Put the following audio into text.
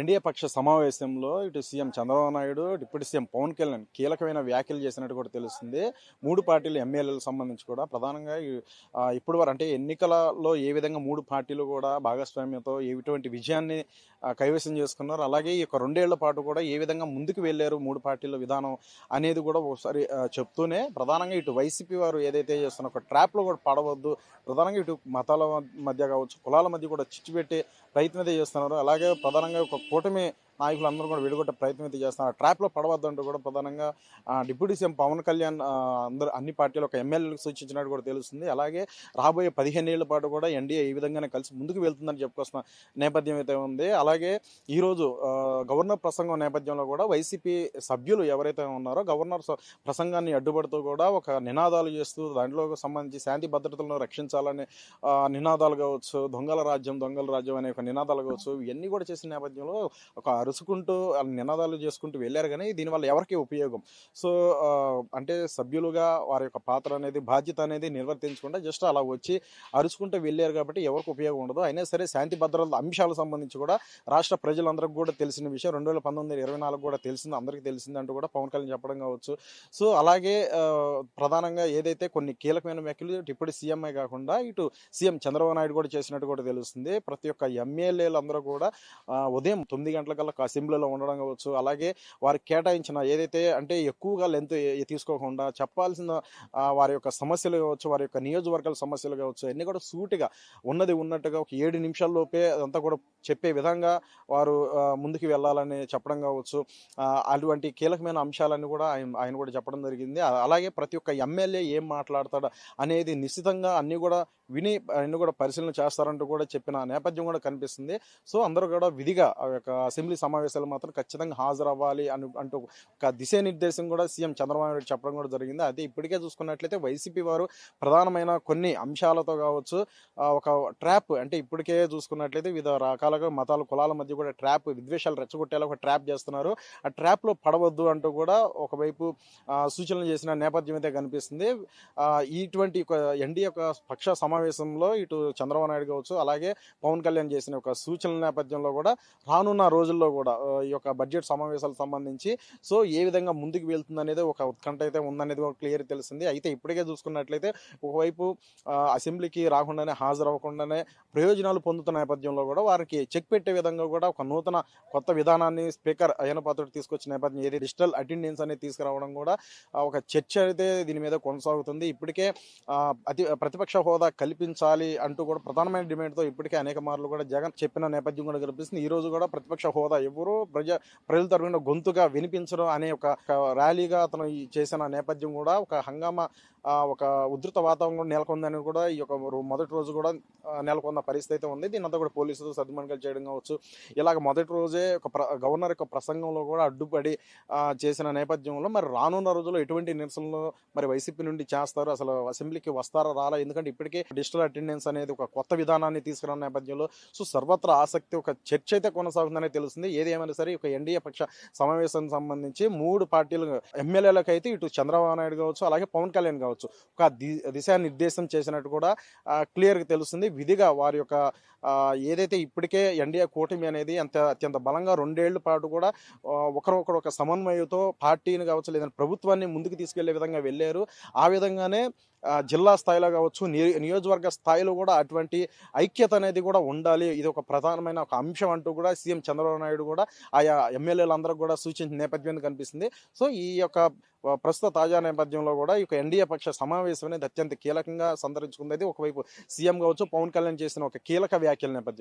NDA పక్ష సమావేశంలో ఇటు CM Chandrababu Naidu, deputy CM Pavan Kalyan కీలకమైన వ్యాఖ్యలు చేసినట్టు కూడా తెలుస్తుంది. మూడు పార్టీలు ఎమ్మెల్యేలకు సంబంధించి కూడా ప్రధానంగా ఇప్పుడు వరకు అంటే ఎన్నికలలో ఏ విధంగా మూడు పార్టీలు కూడా భాగస్వామ్యంతో ఎటువంటి విజయాన్ని కైవసం చేసుకున్నారు, అలాగే ఈ యొక్క 2 ఏళ్ల పాటు కూడా ఏ విధంగా ముందుకు వెళ్ళారు మూడు పార్టీల విధానం అనేది కూడా ఒకసారి చెప్తూనే ప్రధానంగా ఇటు వైసీపీ వారు ఏదైతే చేస్తున్న ఒక ట్రాప్లో కూడా పడవద్దు, ప్రధానంగా ఇటు మతాల మధ్య కావచ్చు, కులాల మధ్య కూడా చిచ్చు పెట్టే ప్రయత్నం అయితే చేస్తున్నారు. అలాగే ప్రధానంగా ఒక కూటమి నాయకులందరూ కూడా విడగొట్టే ప్రయత్నం అయితే చేస్తున్నారు. ట్రాప్లో పడవద్దంటూ కూడా ప్రధానంగా డిప్యూటీ సీఎం పవన్ కళ్యాణ్ అందరూ అన్ని పార్టీలు ఒక ఎమ్మెల్యేలకు సూచించినట్టు కూడా తెలుస్తుంది. అలాగే రాబోయే 15 ఏళ్ల పాటు కూడా ఎన్డీఏ ఈ విధంగానే కలిసి ముందుకు వెళ్తుందని చెప్పుకొస్తున్న నేపథ్యం అయితే ఉంది. అలాగే ఈరోజు గవర్నర్ ప్రసంగం నేపథ్యంలో కూడా వైసీపీ సభ్యులు ఎవరైతే ఉన్నారో గవర్నర్ ప్రసంగాన్ని అడ్డుపడుతూ కూడా ఒక నినాదాలు చేస్తూ దాంట్లో సంబంధించి శాంతి భద్రతలను రక్షించాలని నినాదాలు కావచ్చు, దొంగల రాజ్యం అనే ఒక నినాదాలు కావచ్చు, ఇవన్నీ కూడా చేసిన నేపథ్యంలో ఒక అరుచుకుంటూ నినాదాలు చేసుకుంటూ వెళ్ళారు. కానీ దీనివల్ల ఎవరికి ఉపయోగం? సో అంటే సభ్యులుగా వారి యొక్క పాత్ర అనేది, బాధ్యత అనేది నిర్వర్తించకుండా జస్ట్ అలా వచ్చి అరుచుకుంటూ వెళ్ళారు కాబట్టి ఎవరికి ఉపయోగం ఉండదు. అయినా సరే శాంతి భద్రతల అంశాలకు సంబంధించి కూడా రాష్ట్ర ప్రజలందరికీ కూడా తెలిసిన విషయం, 2019-24 కూడా తెలిసింది, అందరికీ తెలిసింది అంటూ కూడా పవన్ కళ్యాణ్ చెప్పడం కావచ్చు. సో అలాగే ప్రధానంగా ఏదైతే కొన్ని కీలకమైన వ్యాఖ్యలు డిప్యూటీ సీఎంఏ కాకుండా ఇటు సీఎం చంద్రబాబు నాయుడు కూడా చేసినట్టు కూడా తెలుస్తుంది. ప్రతి ఒక్క ఎమ్మెల్యేలందరూ కూడా ఉదయం 9 గంటలకల్లా అసెంబ్లీలో ఉండడం కావచ్చు, అలాగే వారికి కేటాయించిన ఏదైతే అంటే ఎక్కువగా లెంత్ తీసుకోకుండా చెప్పాల్సిన వారి యొక్క సమస్యలు కావచ్చు, వారి యొక్క నియోజకవర్గాల సమస్యలు కావచ్చు, అన్నీ కూడా సూటిగా ఉన్నది ఉన్నట్టుగా ఒక 7 నిమిషాల్లోపే అదంతా కూడా చెప్పే విధంగా వారు ముందుకు వెళ్ళాలని చెప్పడం కావచ్చు. అటువంటి కీలకమైన అంశాలన్నీ కూడా ఆయన కూడా చెప్పడం జరిగింది. అలాగే ప్రతి ఒక్క ఎమ్మెల్యే ఏం మాట్లాడతాడు అనేది నిశ్చితంగా అన్నీ కూడా విని అన్ని కూడా పరిశీలన చేస్తారంటూ కూడా చెప్పిన నేపథ్యం కూడా కనిపిస్తుంది. సో అందరూ కూడా విధిగా ఆ యొక్క అసెంబ్లీ సమావేశాలు మాత్రం ఖచ్చితంగా హాజరవ్వాలి అంటూ ఒక దిశానిర్దేశం కూడా సీఎం చంద్రబాబు నాయుడు చెప్పడం కూడా జరిగింది. అదే ఇప్పటికే చూసుకున్నట్లయితే వైసీపీ వారు ప్రధానమైన కొన్ని అంశాలతో కావచ్చు ఒక ట్రాప్, అంటే ఇప్పటికే చూసుకున్నట్లయితే వివిధ రకాలుగా మతాల కులాల మధ్య కూడా ట్రాప్, విద్వేషాలు రెచ్చగొట్టేలా ఒక ట్రాప్ చేస్తున్నారు. ఆ ట్రాప్లో పడవద్దు అంటూ కూడా ఒకవైపు సూచనలు చేసిన నేపథ్యం అయితే కనిపిస్తుంది. ఇటువంటి ఒక ఎన్డీఏ యొక్క పక్ష సమావేశంలో ఇటు చంద్రబాబు నాయుడు కావచ్చు, అలాగే పవన్ కళ్యాణ్ చేసిన ఒక సూచనల నేపథ్యంలో కూడా రానున్న రోజుల్లో కూడా ఈ యొక్క బడ్జెట్ సమావేశాలకు సంబంధించి సో ఏ విధంగా ముందుకు వెళ్తుంది అనేది ఒక ఉత్కంఠ అయితే ఉందనేది కూడా క్లియర్ తెలిసింది. అయితే ఇప్పటికే చూసుకున్నట్లయితే ఒకవైపు అసెంబ్లీకి రాకుండానే, హాజరవ్వకుండానే ప్రయోజనాలు పొందుతున్న నేపథ్యంలో కూడా వారికి చెక్ పెట్టే విధంగా కూడా ఒక నూతన కొత్త విధానాన్ని స్పీకర్ అయ్యన పాత్రుడు తీసుకొచ్చిన నేపథ్యం, ఏది డిజిటల్ అటెండెన్స్ అనేది తీసుకురావడం కూడా ఒక చర్చ అయితే దీని మీద కొనసాగుతుంది. ఇప్పటికే ప్రతిపక్ష హోదా కల్పించాలి అంటూ కూడా ప్రధానమైన డిమాండ్తో ఇప్పటికే అనేక మార్లు కూడా జగన్ చెప్పిన నేపథ్యం కూడా కనిపిస్తుంది. ఈ రోజు కూడా ప్రతిపక్ష హోదా ఎవరు ప్రజల తరఫున గొంతుగా వినిపించడం అనే ఒక ర్యాలీగా అతను చేసిన నేపథ్యం కూడా ఒక హంగామా, ఒక ఉధృత వాతావరణం నెలకొందని కూడా ఈ యొక్క మొదటి రోజు కూడా నెలకొన్న పరిస్థితి అయితే ఉంది. దీని అంతా కూడా పోలీసులు సద్దుమణికలు చేయడం కావచ్చు, ఇలాగ మొదటి రోజే ఒక గవర్నర్ యొక్క ప్రసంగంలో కూడా అడ్డుపడి చేసిన నేపథ్యంలో మరి రానున్న రోజుల్లో ఎటువంటి నిరసనలు మరి వైసీపీ నుండి చేస్తారు, అసలు అసెంబ్లీకి వస్తారా రాలా? ఎందుకంటే ఇప్పటికే డిజిటల్ అటెండెన్స్ అనేది ఒక కొత్త విధానాన్ని తీసుకురాన్న నేపథ్యంలో సో సర్వత్రా ఆసక్తి, ఒక చర్చ అయితే కొనసాగుతుందనే తెలుస్తుంది. ఏది ఏమైనా సరే ఒక ఎన్డీఏ పక్ష సమావేశానికి సంబంధించి మూడు పార్టీలు ఎమ్మెల్యేలకు అయితే ఇటు చంద్రబాబు నాయుడు కావచ్చు, అలాగే పవన్ కళ్యాణ్ కావచ్చు ఒక దిశానిర్దేశం చేసినట్టు కూడా క్లియర్గా తెలుస్తుంది. విధిగా వారి యొక్క ఏదైతే ఇప్పటికే ఎన్డీఏ కూటమి అనేది అత్యంత బలంగా 2 ఏళ్ల పాటు కూడా ఒకరొకరు ఒక సమన్వయంతో పార్టీని కావచ్చు లేదంటే ప్రభుత్వాన్ని ముందుకు తీసుకెళ్లే విధంగా వెళ్ళారు. ఆ విధంగానే జిల్లా స్థాయిలో కావచ్చు, నియోజకవర్గ స్థాయిలో కూడా అటువంటి ఐక్యత అనేది కూడా ఉండాలి, ఇది ఒక ప్రధానమైన ఒక అంశం అంటూ కూడా సీఎం చంద్రబాబు నాయుడు కూడా ఆయా ఎమ్మెల్యేలందరూ కూడా సూచించిన నేపథ్యం కనిపిస్తుంది. సో ఈ యొక్క ప్రస్తుత తాజా నేపథ్యంలో కూడా ఈ యొక్క ఎన్డీఏ పక్ష సమావేశం అనేది అత్యంత కీలకంగా సంతరించుకుంది. ఒకవైపు సీఎం కావచ్చు, పవన్ కళ్యాణ్ చేసిన ఒక కీలక వ్యాఖ్యల నేపథ్యం.